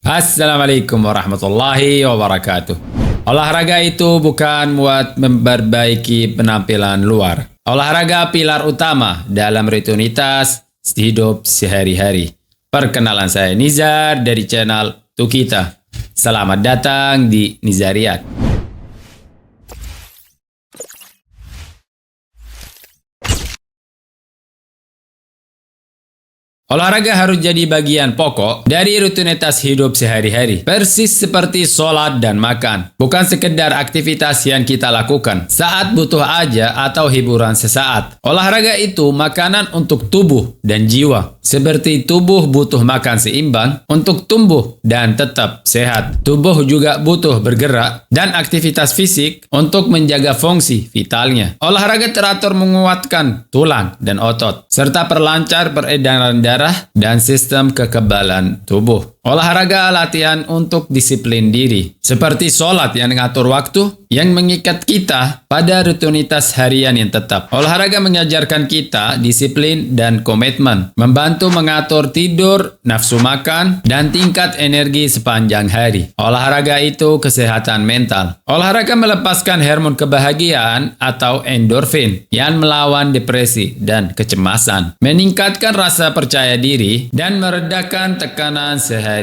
Assalamualaikum warahmatullahi wabarakatuh. Olahraga itu bukan buat memperbaiki penampilan luar. Olahraga pilar utama dalam rutinitas hidup sehari-hari. Perkenalan, saya Nizar dari channel Tukita. Selamat datang di Nizariat. Olahraga harus jadi bagian pokok dari rutinitas hidup sehari-hari. Persis seperti sholat dan makan. Bukan sekedar aktivitas yang kita lakukan saat butuh aja atau hiburan sesaat. Olahraga itu makanan untuk tubuh dan jiwa. Seperti tubuh butuh makan seimbang untuk tumbuh dan tetap sehat. Tubuh juga butuh bergerak dan aktivitas fisik untuk menjaga fungsi vitalnya. Olahraga teratur menguatkan tulang dan otot, serta perlancar peredaran darah dan sistem kekebalan tubuh. Olahraga latihan untuk disiplin diri, seperti sholat yang mengatur waktu, yang mengikat kita pada rutinitas harian yang tetap. Olahraga mengajarkan kita disiplin dan komitmen, membantu mengatur tidur, nafsu makan, dan tingkat energi sepanjang hari. Olahraga itu kesehatan mental. Olahraga melepaskan hormon kebahagiaan atau endorfin yang melawan depresi dan kecemasan, meningkatkan rasa percaya diri, dan meredakan tekanan sehari-hari.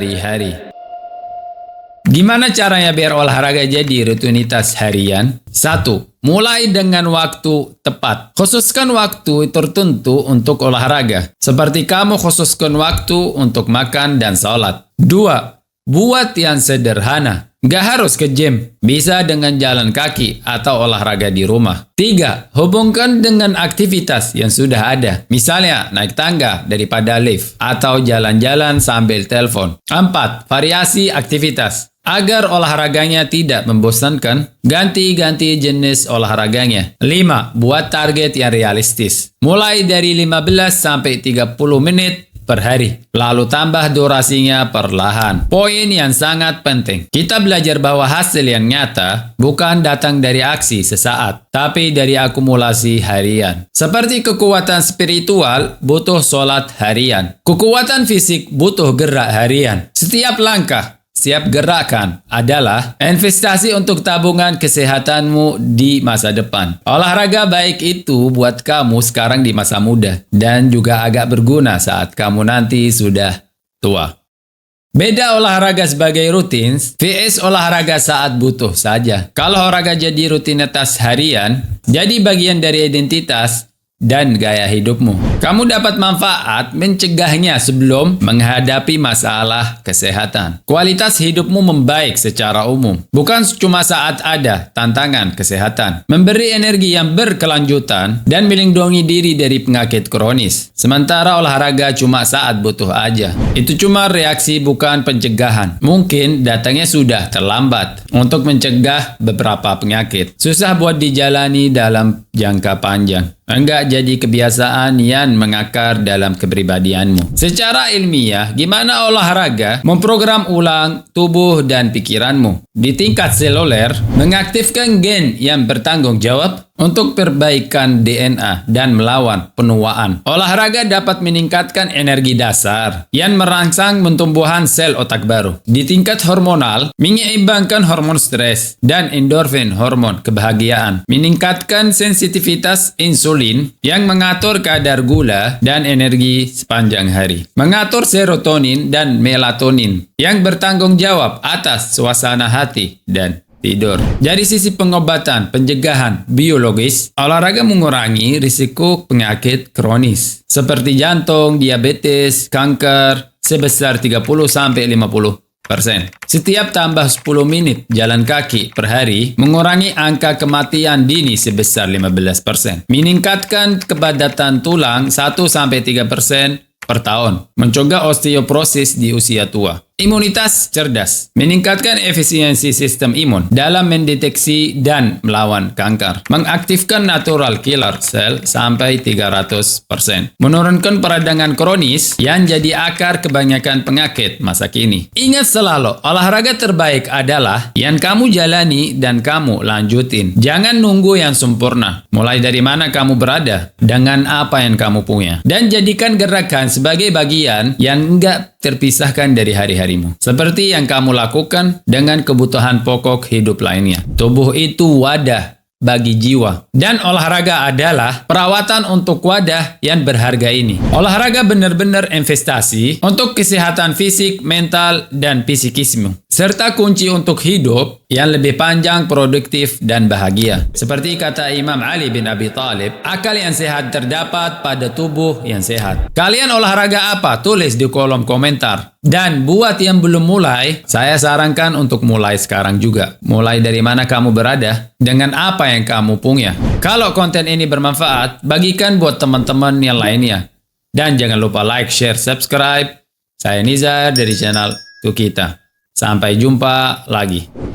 Gimana caranya biar olahraga jadi rutinitas harian? 1. Mulai dengan waktu tepat. Khususkan waktu tertentu untuk olahraga. Seperti kamu khususkan waktu untuk makan dan sholat. 2. Buat yang sederhana. Nggak harus ke gym, bisa dengan jalan kaki atau olahraga di rumah. 3. Hubungkan dengan aktivitas yang sudah ada. Misalnya naik tangga daripada lift atau jalan-jalan sambil telepon. 4. Variasi aktivitas. Agar olahraganya tidak membosankan, ganti-ganti jenis olahraganya. 5. Buat target yang realistis. Mulai dari 15 sampai 30 menit per hari. Lalu tambah durasinya perlahan. Poin yang sangat penting. Kita belajar bahwa hasil yang nyata bukan datang dari aksi sesaat, tapi dari akumulasi harian. Seperti kekuatan spiritual butuh sholat harian. Kekuatan fisik butuh gerak harian. Setiap langkah, siap gerakan adalah investasi untuk tabungan kesehatanmu di masa depan. Olahraga baik itu buat kamu sekarang di masa muda dan juga agak berguna saat kamu nanti sudah tua. Beda olahraga sebagai rutin vs olahraga saat butuh saja. Kalau olahraga jadi rutinitas harian, jadi bagian dari identitas dan gaya hidupmu. Kamu dapat manfaat mencegahnya sebelum menghadapi masalah kesehatan. Kualitas hidupmu membaik secara umum, bukan cuma saat ada tantangan kesehatan. Memberi energi yang berkelanjutan dan melindungi diri dari penyakit kronis. Sementara olahraga cuma saat butuh aja. Itu cuma reaksi, bukan pencegahan. Mungkin datangnya sudah terlambat untuk mencegah beberapa penyakit. Susah buat dijalani dalam jangka panjang. Enggak jadi kebiasaan yang mengakar dalam kepribadianmu. Secara ilmiah, gimana olahraga memprogram ulang tubuh dan pikiranmu? Di tingkat seluler, mengaktifkan gen yang bertanggung jawab untuk perbaikan DNA dan melawan penuaan. Olahraga dapat meningkatkan energi dasar yang merangsang pertumbuhan sel otak baru. Di tingkat hormonal, menyeimbangkan hormon stres dan endorfin, hormon kebahagiaan. Meningkatkan sensitivitas insulin yang mengatur kadar gula dan energi sepanjang hari. Mengatur serotonin dan melatonin yang bertanggung jawab atas suasana hati dan tidur. Dari sisi pengobatan, pencegahan biologis, olahraga mengurangi risiko penyakit kronis seperti jantung, diabetes, kanker sebesar 30-50%. Setiap tambah 10 menit jalan kaki per hari mengurangi angka kematian dini sebesar 15%. Meningkatkan kepadatan tulang 1-3% per tahun. Mencegah osteoporosis di usia tua. Imunitas cerdas, meningkatkan efisiensi sistem imun dalam mendeteksi dan melawan kanker, mengaktifkan natural killer cell sampai 300%, menurunkan peradangan kronis yang jadi akar kebanyakan penyakit masa kini. Ingat selalu, olahraga terbaik adalah yang kamu jalani dan kamu lanjutin. Jangan nunggu yang sempurna. Mulai dari mana kamu berada, dengan apa yang kamu punya, dan jadikan gerakan sebagai bagian yang enggak terpisahkan dari hari-harimu. Seperti yang kamu lakukan dengan kebutuhan pokok hidup lainnya. Tubuh itu wadah bagi jiwa. Dan olahraga adalah perawatan untuk wadah yang berharga ini. Olahraga benar-benar investasi untuk kesehatan fisik, mental, dan psikismu. Serta kunci untuk hidup yang lebih panjang, produktif, dan bahagia. Seperti kata Imam Ali bin Abi Thalib, akal yang sehat terdapat pada tubuh yang sehat. Kalian olahraga apa? Tulis di kolom komentar. Dan buat yang belum mulai, saya sarankan untuk mulai sekarang juga. Mulai dari mana kamu berada, dengan apa yang kamu punya. Kalau konten ini bermanfaat, bagikan buat teman-teman yang lainnya. Dan jangan lupa like, share, subscribe. Saya Nizar dari channel Tukita. Sampai jumpa lagi.